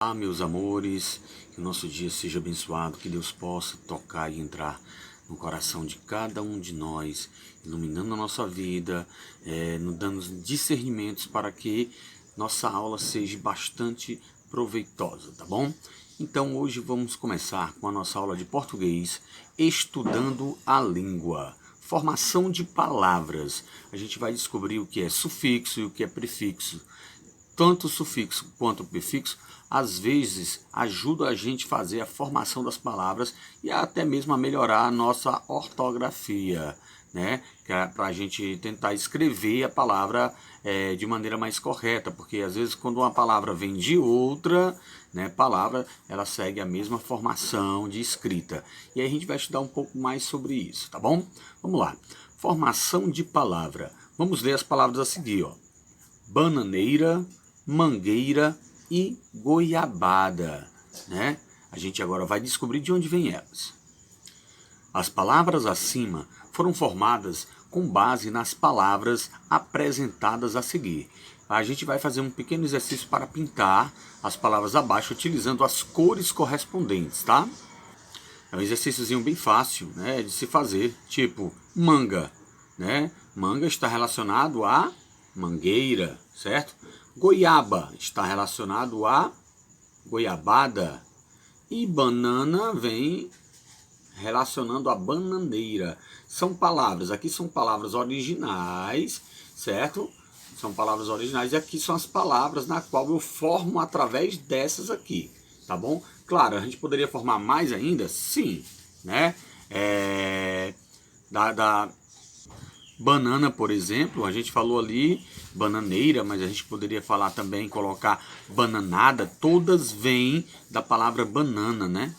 Olá, meus amores, que o nosso dia seja abençoado, que Deus possa tocar e entrar no coração de cada um de nós, iluminando a nossa vida, nos dando discernimentos para que nossa aula seja bastante proveitosa, tá bom? Então hoje vamos começar com a nossa aula de português, estudando a língua. Formação de palavras. A gente vai descobrir o que é sufixo e o que é prefixo. Tanto o sufixo quanto o prefixo, às vezes, ajudam a gente a fazer a formação das palavras e até mesmo a melhorar a nossa ortografia, né? Para a gente tentar escrever a palavra de maneira mais correta, porque às vezes quando uma palavra vem de outra, né, palavra, ela segue a mesma formação de escrita. E aí a gente vai estudar um pouco mais sobre isso, tá bom? Vamos lá. Formação de palavra. Vamos ler as palavras a seguir, ó. Bananeira, mangueira e goiabada, né? A gente agora vai descobrir de onde vêm elas. As palavras acima foram formadas com base nas palavras apresentadas a seguir. A gente vai fazer um pequeno exercício para pintar as palavras abaixo utilizando as cores correspondentes, tá? É um exercíciozinho bem fácil, né, de se fazer, tipo manga, né? Manga está relacionado a mangueira, certo? Goiaba está relacionado a goiabada. E banana vem relacionando a bananeira. São palavras, aqui são palavras originais, certo? São palavras originais e aqui são as palavras na qual eu formo através dessas aqui, tá bom? Claro, a gente poderia formar mais ainda? Sim, né? Banana, por exemplo, a gente falou ali bananeira, mas a gente poderia falar também, colocar bananada, todas vêm da palavra banana, né?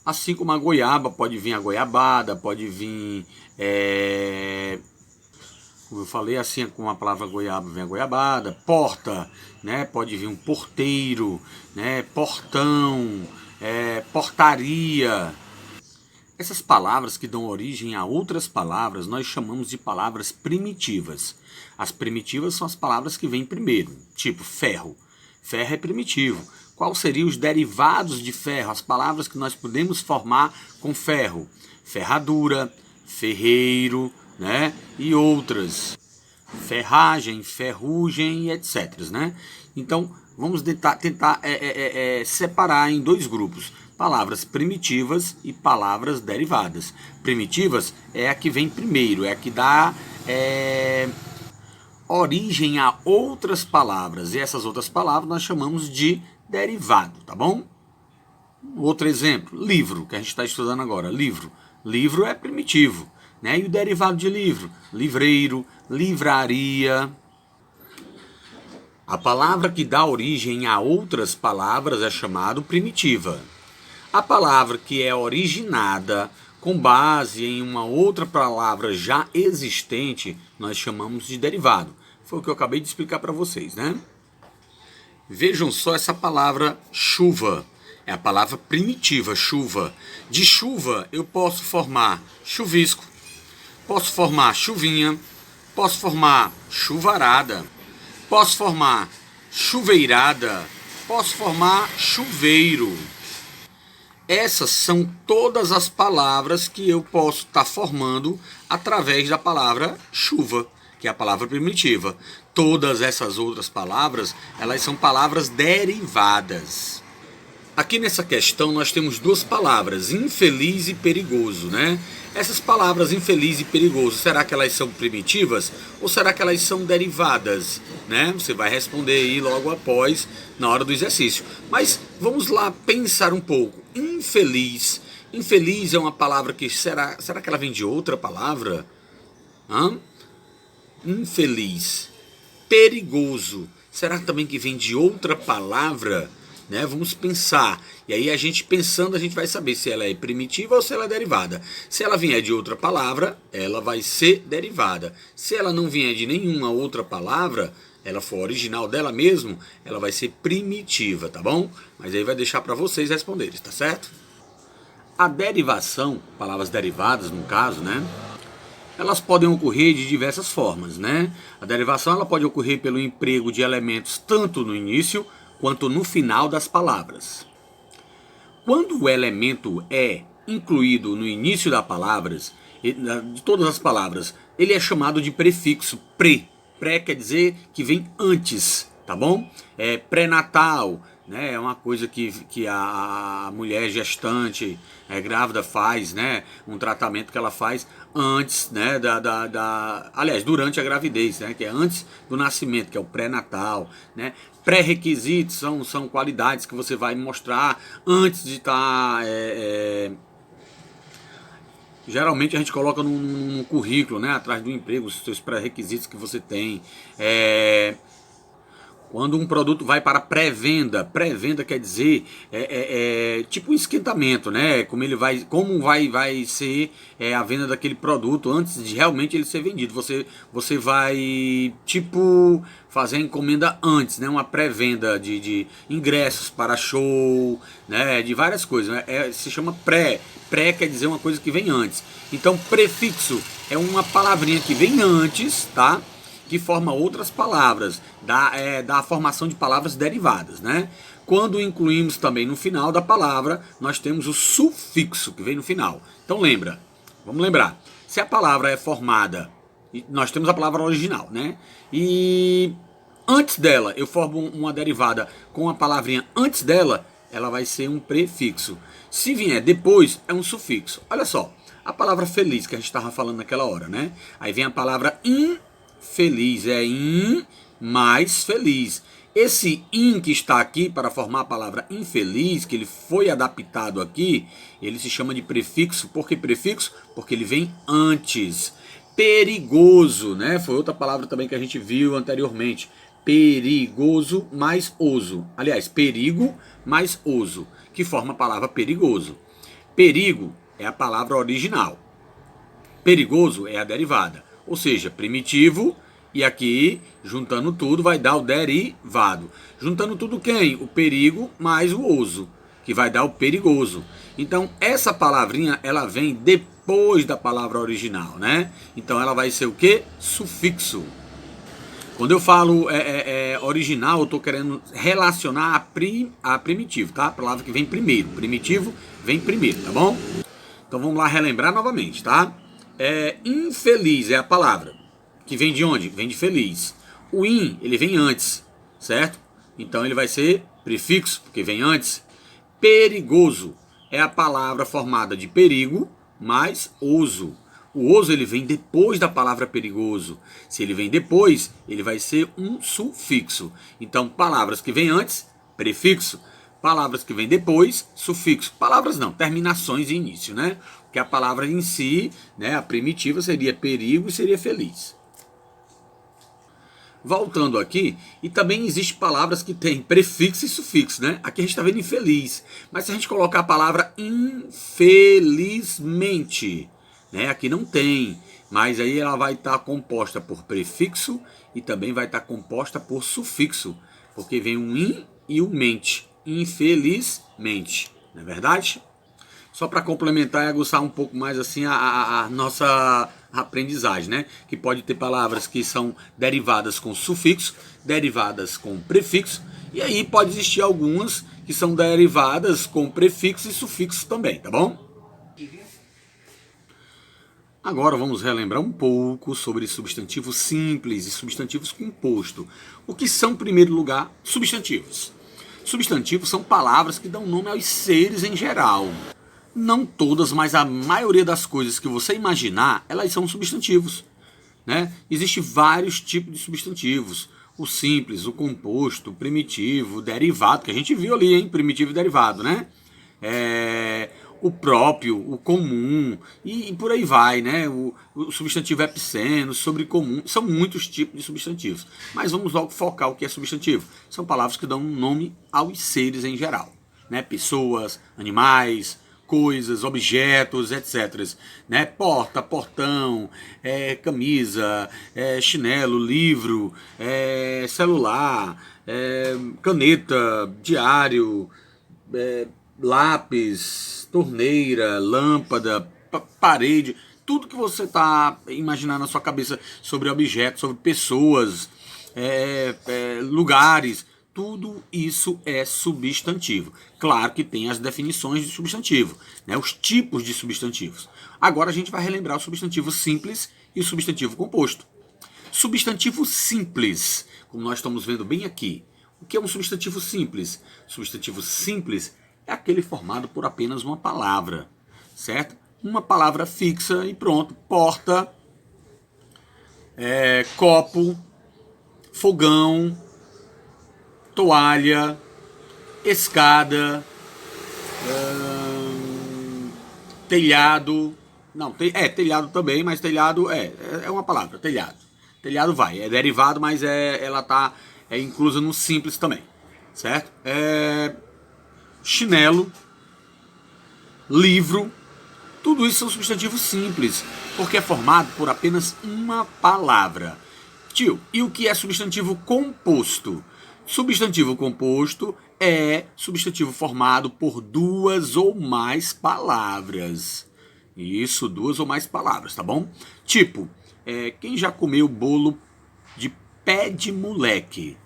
Assim como a goiaba, pode vir a goiabada, pode vir, como eu falei, assim como a palavra goiaba vem a goiabada, porta, né? Pode vir um porteiro, né? Portão, portaria. Essas palavras que dão origem a outras palavras nós chamamos de palavras primitivas. As primitivas são as palavras que vêm primeiro, tipo ferro. Ferro é primitivo. Quais seriam os derivados de ferro, as palavras que nós podemos formar com ferro? Ferradura, ferreiro, né? E outras. Ferragem, ferrugem e etc. Né? Então, vamos tentar separar em dois grupos. Palavras primitivas e palavras derivadas. Primitivas é a que vem primeiro, é a que dá origem a outras palavras. E essas outras palavras nós chamamos de derivado, tá bom? Outro exemplo, livro, que a gente está estudando agora. Livro. Livro é primitivo, né? E o derivado de livro? Livreiro, livraria. A palavra que dá origem a outras palavras é chamada primitiva. A palavra que é originada com base em uma outra palavra já existente, nós chamamos de derivado. Foi o que eu acabei de explicar para vocês, né? Vejam só essa palavra chuva. É a palavra primitiva, chuva. De chuva eu posso formar chuvisco, posso formar chuvinha, posso formar chuvarada, posso formar chuveirada, posso formar chuveiro. Essas são todas as palavras que eu posso estar formando através da palavra chuva, que é a palavra primitiva. Todas essas outras palavras, elas são palavras derivadas. Aqui nessa questão nós temos duas palavras, infeliz e perigoso, né? Essas palavras infeliz e perigoso, será que elas são primitivas ou será que elas são derivadas, né? Você vai responder aí logo após, na hora do exercício. Mas vamos lá pensar um pouco. Infeliz. Infeliz é uma palavra que será que ela vem de outra palavra? Infeliz. Perigoso. Será também que vem de outra palavra? Né? Vamos pensar. E aí a gente pensando, a gente vai saber se ela é primitiva ou se ela é derivada. Se ela vier de outra palavra, ela vai ser derivada. Se ela não vier de nenhuma outra palavra, ela for original dela mesmo, ela vai ser primitiva, tá bom? Mas aí vai deixar para vocês responderem, tá certo? A derivação, palavras derivadas no caso, né? Elas podem ocorrer de diversas formas, né? A derivação ela pode ocorrer pelo emprego de elementos tanto no início quanto no final das palavras. Quando o elemento é incluído no início das palavras, de todas as palavras, ele é chamado de prefixo pré. Pré quer dizer que vem antes, tá bom? É pré-natal, né? É uma coisa que a mulher gestante, grávida faz, né? Um tratamento que ela faz antes, né? Aliás, durante a gravidez, né? Que é antes do nascimento, que é o pré-natal, né? Pré-requisitos são qualidades que você vai mostrar antes de estar... Geralmente a gente coloca num currículo, né, atrás do emprego, os seus pré-requisitos que você tem. Quando um produto vai para pré-venda, pré-venda quer dizer tipo um esquentamento, né? Como vai ser a venda daquele produto antes de realmente ele ser vendido. Você vai tipo fazer a encomenda antes, né? Uma pré-venda de ingressos para show, né? De várias coisas, né? Se chama pré. Pré quer dizer uma coisa que vem antes. Então prefixo é uma palavrinha que vem antes, tá? Que forma outras palavras, da formação de palavras derivadas, né? Quando incluímos também no final da palavra, nós temos o sufixo que vem no final. Então vamos lembrar. Se a palavra é formada, nós temos a palavra original, né? E antes dela eu formo uma derivada com a palavrinha antes dela, ela vai ser um prefixo. Se vier depois, é um sufixo. Olha só, a palavra feliz que a gente estava falando naquela hora, né? Aí vem a palavra infeliz, é in mais feliz. Esse in que está aqui para formar a palavra infeliz, que ele foi adaptado aqui, ele se chama de prefixo. Por que prefixo? Porque ele vem antes. Perigoso, né? Foi outra palavra também que a gente viu anteriormente. Perigoso mais oso. Aliás, perigo mais oso, que forma a palavra perigoso. Perigo é a palavra original. Perigoso é a derivada. Ou seja, primitivo, e aqui, juntando tudo, vai dar o derivado. Juntando tudo quem? O perigo mais o oso, que vai dar o perigoso. Então, essa palavrinha, ela vem depois da palavra original, né? Então, ela vai ser o quê? Sufixo. Quando eu falo original, eu estou querendo relacionar a primitivo, tá? A palavra que vem primeiro. Primitivo vem primeiro, tá bom? Então, vamos lá relembrar novamente, tá? Infeliz é a palavra que vem de onde? Vem de feliz. O in, ele vem antes, certo? Então ele vai ser prefixo, porque vem antes. Perigoso é a palavra formada de perigo mais oso. O oso ele vem depois da palavra perigoso. Se ele vem depois, ele vai ser um sufixo. Então palavras que vêm antes, prefixo. Palavras que vêm depois, sufixo. Palavras não, terminações e início, né? Porque a palavra em si, né, a primitiva seria perigo e seria feliz. Voltando aqui, e também existem palavras que têm prefixo e sufixo, né? Aqui a gente está vendo infeliz, mas se a gente colocar a palavra infelizmente, né? Aqui não tem, mas aí ela vai estar composta por prefixo e também vai estar composta por sufixo, porque vem um in e um mente, infelizmente, não é verdade? Só para complementar e aguçar um pouco mais assim a nossa aprendizagem, né? Que pode ter palavras que são derivadas com sufixo, derivadas com prefixo, e aí pode existir algumas que são derivadas com prefixo e sufixo também, tá bom? Agora vamos relembrar um pouco sobre substantivos simples e substantivos composto. O que são, em primeiro lugar, substantivos? Substantivos são palavras que dão nome aos seres em geral. Não todas, mas a maioria das coisas que você imaginar, elas são substantivos, né? Existem vários tipos de substantivos. O simples, o composto, o primitivo, o derivado, que a gente viu ali, hein? Primitivo e derivado, né? O próprio, o comum, e por aí vai, né? O substantivo epiceno, sobrecomum, são muitos tipos de substantivos. Mas vamos logo focar o que é substantivo. São palavras que dão nome aos seres em geral, né? Pessoas, animais, coisas, objetos, etc. Né? Porta, portão, camisa, chinelo, livro, celular, caneta, diário, lápis, torneira, lâmpada, parede, tudo que você está imaginando na sua cabeça sobre objetos, sobre pessoas, lugares, Tudo isso é substantivo. Claro que tem as definições de substantivo, né? Os tipos de substantivos. Agora a gente vai relembrar o substantivo simples e o substantivo composto. Substantivo simples, como nós estamos vendo bem aqui. O que é um substantivo simples? Substantivo simples é aquele formado por apenas uma palavra, certo? Uma palavra fixa e pronto. Porta, copo, fogão, toalha, escada, telhado. Não, telhado também, mas telhado é uma palavra, telhado. Telhado vai, é derivado, mas ela está inclusa no simples também, certo? Chinelo, livro, tudo isso são substantivos simples, porque é formado por apenas uma palavra. Tio, e o que é substantivo composto? Substantivo composto é substantivo formado por duas ou mais palavras. Isso, duas ou mais palavras, tá bom? Tipo, quem já comeu bolo de pé de moleque?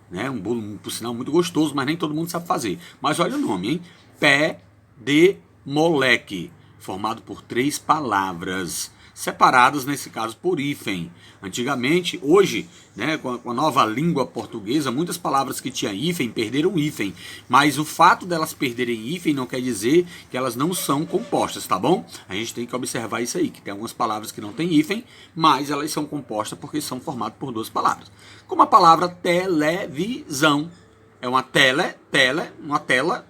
Né? Um bolo, por sinal, muito gostoso, mas nem todo mundo sabe fazer. Mas olha o nome, hein? Pé de moleque, formado por 3 palavras, separadas, nesse caso, por hífen. Antigamente, hoje, né, com a nova língua portuguesa, muitas palavras que tinham hífen perderam hífen, mas o fato delas perderem hífen não quer dizer que elas não são compostas, tá bom? A gente tem que observar isso aí, que tem algumas palavras que não têm hífen, mas elas são compostas porque são formadas por 2 palavras. Como a palavra televisão, é uma uma tela,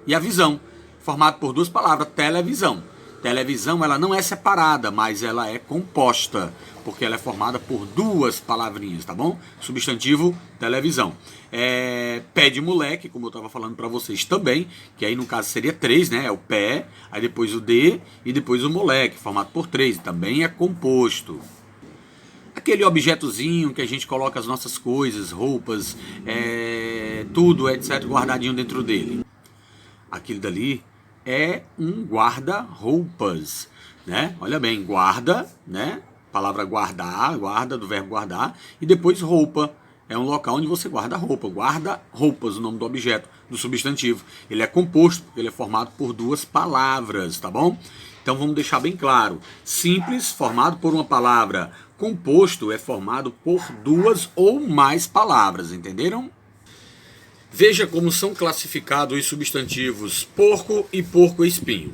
e a visão, formado por 2 palavras, televisão. Televisão, ela não é separada, mas ela é composta, porque ela é formada por 2 palavrinhas, tá bom? Substantivo, televisão. Pé de moleque, como eu estava falando para vocês também, que aí no caso seria 3, né? É o pé, aí depois o de e depois o moleque, formado por 3, também é composto. Aquele objetozinho que a gente coloca as nossas coisas, roupas, tudo, etc., guardadinho dentro dele. Aquilo dali é um guarda-roupas, né? Olha bem, guarda, né? Palavra guardar, guarda do verbo guardar, e depois roupa. É um local onde você guarda roupa. Guarda-roupas, o nome do objeto, do substantivo. Ele é composto, porque ele é formado por 2 palavras, tá bom? Então vamos deixar bem claro. Simples, formado por uma palavra. Composto é formado por 2 ou mais palavras, entenderam? Veja como são classificados os substantivos porco e porco-espinho.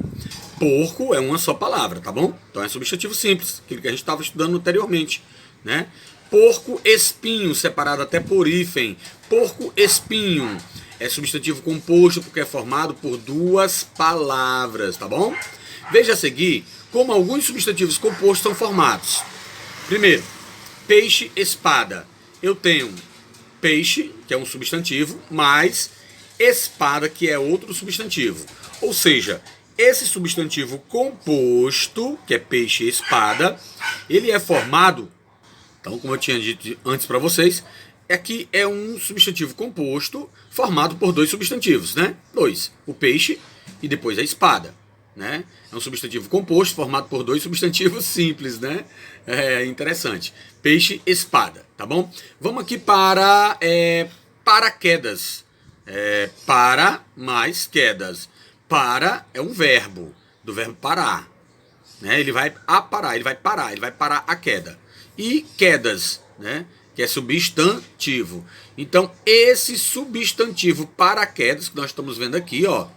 Porco é uma só palavra, tá bom? Então é substantivo simples, aquilo que a gente estava estudando anteriormente, né? Porco-espinho, separado até por hífen. Porco-espinho é substantivo composto porque é formado por 2 palavras, tá bom? Veja a seguir como alguns substantivos compostos são formados. Primeiro, peixe-espada. Eu tenho peixe, que é um substantivo, mais espada, que é outro substantivo. Ou seja, esse substantivo composto, que é peixe e espada, ele é formado, então, como eu tinha dito antes para vocês, aqui é um substantivo composto formado por 2 substantivos, né? 2, o peixe e depois a espada, né? É um substantivo composto formado por 2 substantivos simples, né? É interessante. Peixe, espada, tá bom? Vamos aqui para paraquedas. Para mais quedas. Para é um verbo, do verbo parar, né? Ele vai aparar, ele vai parar a queda. E quedas, né? Que é substantivo. Então, esse substantivo paraquedas que nós estamos vendo aqui, ó,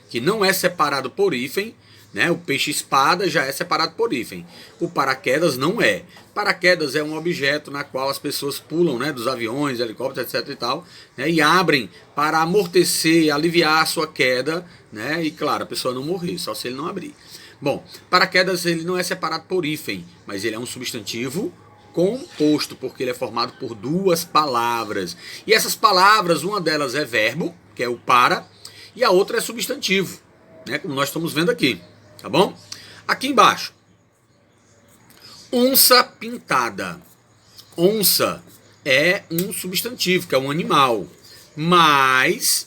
que não é separado por hífen, né? O peixe-espada já é separado por hífen. O paraquedas não é. Paraquedas é um objeto na qual as pessoas pulam, né? Dos aviões, helicópteros, etc e tal, né? E abrem para amortecer, aliviar a sua queda, né? E claro, a pessoa não morrer, só se ele não abrir. Bom, paraquedas ele não é separado por hífen, mas ele é um substantivo composto, porque ele é formado por 2 palavras. E essas palavras, uma delas é verbo, que é o para, e a outra é substantivo, né? Como nós estamos vendo aqui. Tá bom? Aqui embaixo. Onça pintada. Onça é um substantivo, que é um animal. Mas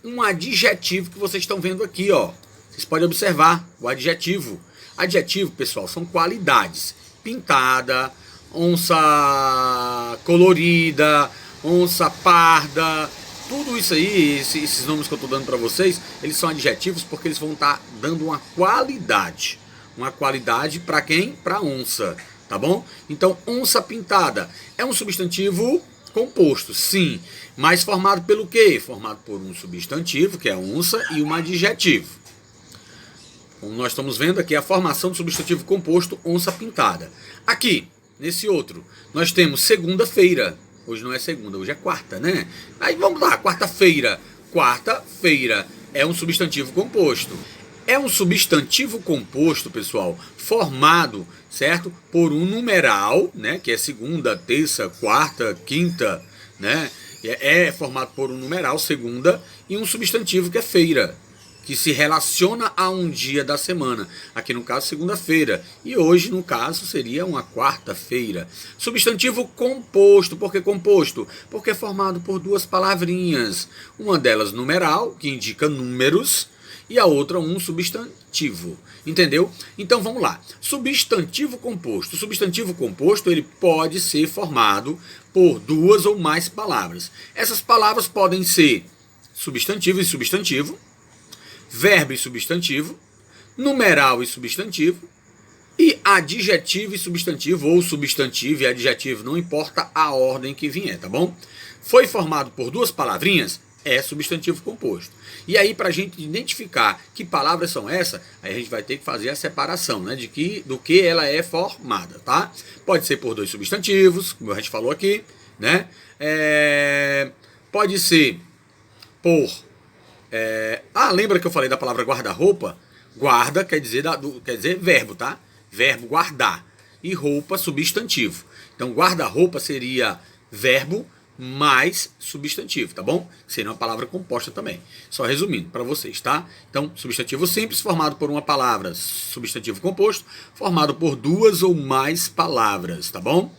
um adjetivo que vocês estão vendo aqui, ó. Vocês podem observar o adjetivo. Adjetivo, pessoal, são qualidades. Pintada, onça colorida, onça parda, tudo isso aí, esses nomes que eu estou dando para vocês, eles são adjetivos porque eles vão estar dando uma qualidade. Uma qualidade para quem? Para onça, tá bom? Então, onça pintada é um substantivo composto, sim, mas formado pelo quê? Formado por um substantivo, que é onça, e um adjetivo. Como nós estamos vendo aqui, a formação do substantivo composto onça pintada. Aqui, nesse outro, nós temos segunda-feira. Hoje não é segunda, hoje é quarta, né? Aí vamos lá, quarta-feira. Quarta-feira é um substantivo composto. É um substantivo composto, pessoal, formado, certo? Por um numeral, né? Que é segunda, terça, quarta, quinta, né? É formado por um numeral, segunda, e um substantivo que é feira, que se relaciona a um dia da semana. Aqui no caso, segunda-feira. E hoje, no caso, seria uma quarta-feira. Substantivo composto. Por que composto? Porque é formado por duas palavrinhas. Uma delas numeral, que indica números, e a outra um substantivo. Entendeu? Então vamos lá. Substantivo composto. O substantivo composto ele pode ser formado por duas ou mais palavras. Essas palavras podem ser substantivo e substantivo, verbo e substantivo, numeral e substantivo, e adjetivo e substantivo, ou substantivo e adjetivo, não importa a ordem que vier, tá bom? Foi formado por duas palavrinhas, é substantivo composto. E aí, para a gente identificar que palavras são essas, aí a gente vai ter que fazer a separação, né, do que ela é formada, tá? Pode ser por dois substantivos, como a gente falou aqui, né? Pode ser por... lembra que eu falei da palavra guarda-roupa? Guarda quer dizer verbo, tá? Verbo guardar. E roupa, substantivo. Então, guarda-roupa seria verbo mais substantivo, tá bom? Seria uma palavra composta também. Só resumindo para vocês, tá? Então, substantivo simples, formado por uma palavra. Substantivo composto, formado por duas ou mais palavras, tá bom?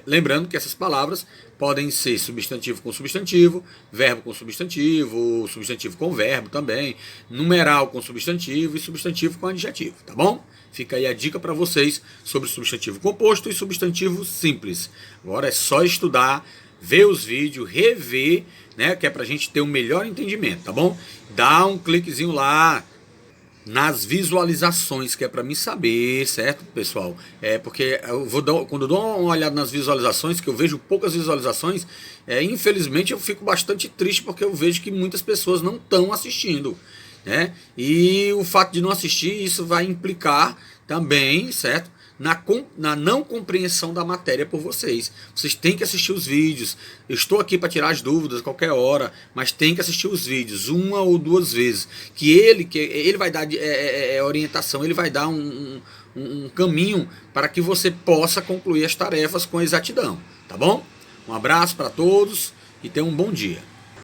Lembrando que essas palavras podem ser substantivo com substantivo, verbo com substantivo, substantivo com verbo também, numeral com substantivo e substantivo com adjetivo, tá bom? Fica aí a dica para vocês sobre substantivo composto e substantivo simples. Agora é só estudar, ver os vídeos, rever, né, que é pra gente ter um melhor entendimento, tá bom? Dá um cliquezinho lá nas visualizações, que é para mim saber, certo, pessoal? Porque quando eu dou uma olhada nas visualizações, que eu vejo poucas visualizações, infelizmente eu fico bastante triste, porque eu vejo que muitas pessoas não estão assistindo, né? E o fato de não assistir, isso vai implicar também, certo? Na não compreensão da matéria por vocês. Vocês têm que assistir os vídeos. Eu estou aqui para tirar as dúvidas a qualquer hora, mas tem que assistir os vídeos uma ou duas vezes. Que ele vai dar orientação, ele vai dar um caminho para que você possa concluir as tarefas com exatidão. Tá bom? Um abraço para todos e tenham um bom dia.